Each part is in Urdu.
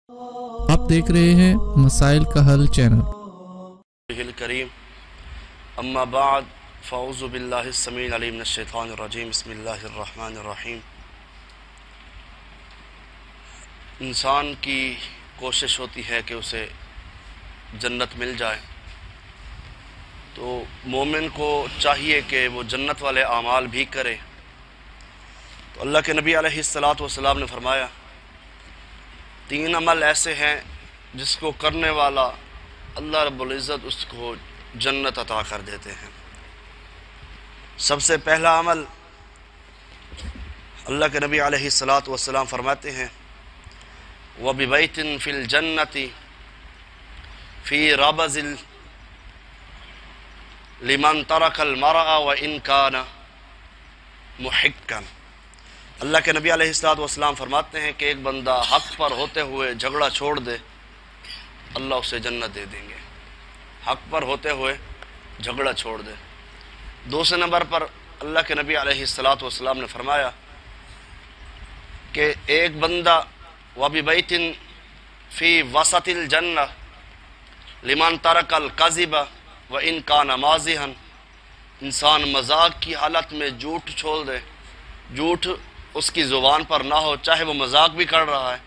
آپ دیکھ رہے ہیں مسائل کا حل چینل کریم اما بعد فاعوذ باللہ السمیع العلیم من الشیطان الرجیم بسم اللہ الرحمن الرحیم۔ انسان کی کوشش ہوتی ہے کہ اسے جنت مل جائے، تو مومن کو چاہیے کہ وہ جنت والے اعمال بھی کرے۔ تو اللہ کے نبی علیہ السلام نے فرمایا 3 عمل ایسے ہیں جس کو کرنے والا اللہ رب العزت اس کو جنت عطا کر دیتے ہیں۔ سب سے پہلا عمل اللہ کے نبی علیہ السلام فرماتے ہیں وَبِبَيْتٍ فِي الْجَنَّةِ فِي رَبَزٍ لِمَنْ تَرَكَ الْمَرْءَ وَإِنْ كَانَ مُحِقًّا۔ اللہ کے نبی علیہ السلام فرماتے ہیں کہ ایک بندہ حق پر ہوتے ہوئے جھگڑا چھوڑ دے، اللہ اسے جنت دے دیں گے۔ حق پر ہوتے ہوئے جھگڑا چھوڑ دے۔ دوسرے نمبر پر اللہ کے نبی علیہ السلام نے فرمایا کہ ایک بندہ وَبِبَيْتٍ فِي وَسَطِ الْجَنَّةِ لِمَنْ تَرَكَ الْكَذِبَ وَإِنْ كَانَ مَازِحًا، انسان مذاق کی حالت میں جھوٹ چھوڑ دے، جھوٹ اس کی زبان پر نہ ہو، چاہے وہ مذاق بھی کر رہا ہے،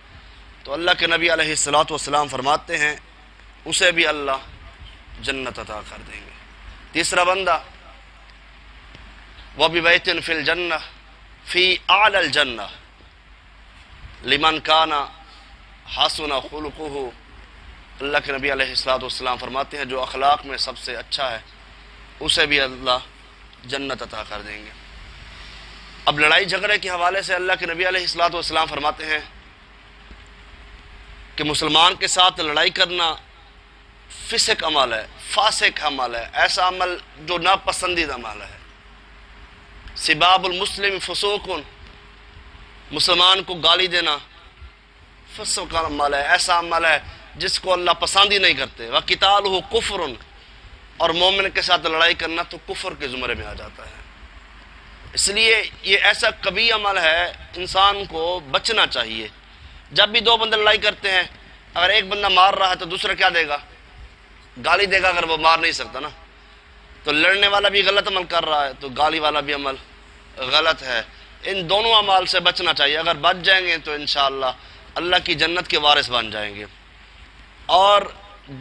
تو اللہ کے نبی علیہ السلام فرماتے ہیں اسے بھی اللہ جنت عطا کر دیں گے۔ تیسرا بندہ وَبِبَيْتٍ فِي الْجَنَّةِ فِي أَعْلَى الْجَنَّةِ لِمَنْ كَانَ حَسُنَ خُلُقُهُ، اللہ کے نبی علیہ السلام فرماتے ہیں جو اخلاق میں سب سے اچھا ہے اسے بھی اللہ جنت عطا کر دیں گے۔ اب لڑائی جھگڑے کے حوالے سے اللہ کے نبی علیہ السلام فرماتے ہیں کہ مسلمان کے ساتھ لڑائی کرنا فسق عمل ہے، فاسق عمل ہے، ایسا عمل جو ناپسندیدہ عمل ہے۔ سباب المسلم فسوق، مسلمان کو گالی دینا فسق کا عمل ہے، ایسا عمل ہے جس کو اللہ پسند ہی نہیں کرتے۔ وَقِتَالُهُ كُفْرٌ، اور مومن کے ساتھ لڑائی کرنا تو کفر کے زمرے میں آ جاتا ہے۔ اس لیے یہ ایسا کبھی عمل ہے انسان کو بچنا چاہیے۔ جب بھی 2 بندے لڑائی کرتے ہیں، اگر ایک بندہ مار رہا ہے تو دوسرا کیا دے گا؟ گالی دے گا، اگر وہ مار نہیں سکتا نا۔ تو لڑنے والا بھی غلط عمل کر رہا ہے تو گالی والا بھی عمل غلط ہے۔ ان دونوں عمال سے بچنا چاہیے، اگر بچ جائیں گے تو انشاءاللہ اللہ کی جنت کے وارث بن جائیں گے۔ اور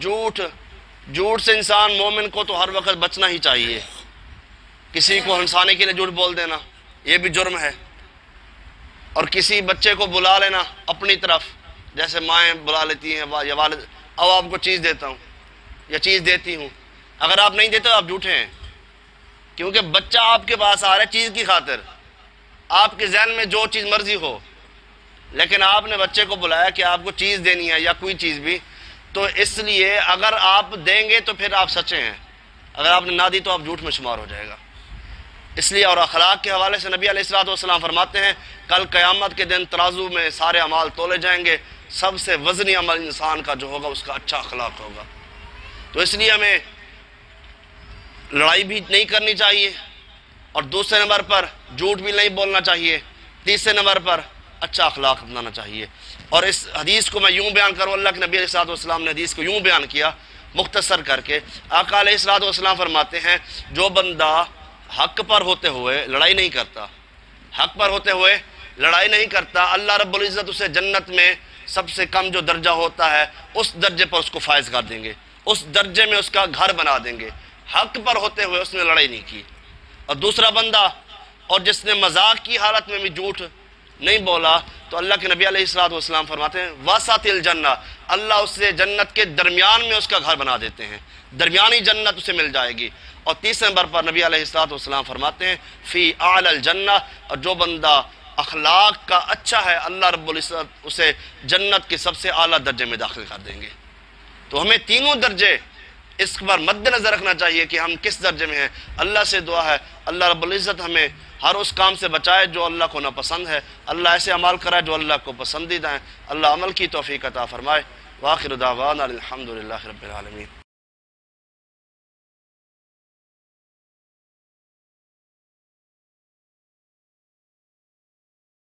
جھوٹ سے انسان مومن کو تو ہر وقت بچنا ہی چاہیے۔ کسی کو ہنسانے کے لیے جھوٹ بول دینا یہ بھی جرم ہے، اور کسی بچے کو بلا لینا اپنی طرف، جیسے مائیں بلا لیتی ہیں یا والد، اب آپ کو چیز دیتا ہوں یا چیز دیتی ہوں، اگر آپ نہیں دیتے تو آپ جھوٹے ہیں، کیونکہ بچہ آپ کے پاس آ رہا ہے چیز کی خاطر، آپ کے ذہن میں جو چیز مرضی ہو، لیکن آپ نے بچے کو بلایا کہ آپ کو چیز دینی ہے یا کوئی چیز بھی، تو اس لیے اگر آپ دیں گے تو پھر آپ سچے ہیں، اگر آپ نے نہ دی تو آپ جھوٹ میں شمار ہو جائے گا۔ اس لیے اور اخلاق کے حوالے سے نبی علیہ السلام فرماتے ہیں کل قیامت کے دن ترازو میں سارے اعمال تولے جائیں گے، سب سے وزنی عمل انسان کا جو ہوگا اس کا اچھا اخلاق ہوگا۔ تو اس لیے ہمیں لڑائی بھی نہیں کرنی چاہیے، اور دوسرے نمبر پر جھوٹ بھی نہیں بولنا چاہیے، تیسرے نمبر پر اچھا اخلاق اپنانا چاہیے۔ اور اس حدیث کو میں یوں بیان کروں، اللہ کے نبی علیہ السلام نے حدیث کو یوں بیان کیا مختصر کر کے۔ آقا علیہ السلام فرماتے ہیں جو بندہ حق پر ہوتے ہوئے لڑائی نہیں کرتا، حق پر ہوتے ہوئے لڑائی نہیں کرتا، اللہ رب العزت اسے جنت میں سب سے کم جو درجہ ہوتا ہے اس درجے پر اس کو فائز کر دیں گے، اس درجے میں اس کا گھر بنا دیں گے۔ حق پر ہوتے ہوئے اس نے لڑائی نہیں کی۔ اور دوسرا بندہ اور جس نے مذاق کی حالت میں بھی جھوٹ نہیں بولا، تو اللہ کے نبی علیہ السلام فرماتے ہیں وسط الجنہ، اللہ اسے جنت کے درمیان میں اس کا گھر بنا دیتے ہیں، درمیانی جنت اسے مل جائے گی۔ اور تیسرے نمبر پر نبی علیہ السلام فرماتے ہیں فی اعلی الجنہ، اور جو بندہ اخلاق کا اچھا ہے اللہ رب العزت اسے جنت کے سب سے اعلیٰ درجے میں داخل کر دیں گے۔ تو ہمیں تینوں درجے اس پر مد نظر رکھنا چاہیے کہ ہم کس درجے میں ہیں۔ اللہ سے دعا ہے اللہ رب العزت ہمیں ہر اس کام سے بچائے جو اللہ کو ناپسند ہے، اللہ ایسے عمال کرائے جو اللہ کو پسندیدہ ہیں، اللہ عمل کی توفیق عطا فرمائے۔ وآخر دعوانا الحمدللہ رب العالمین۔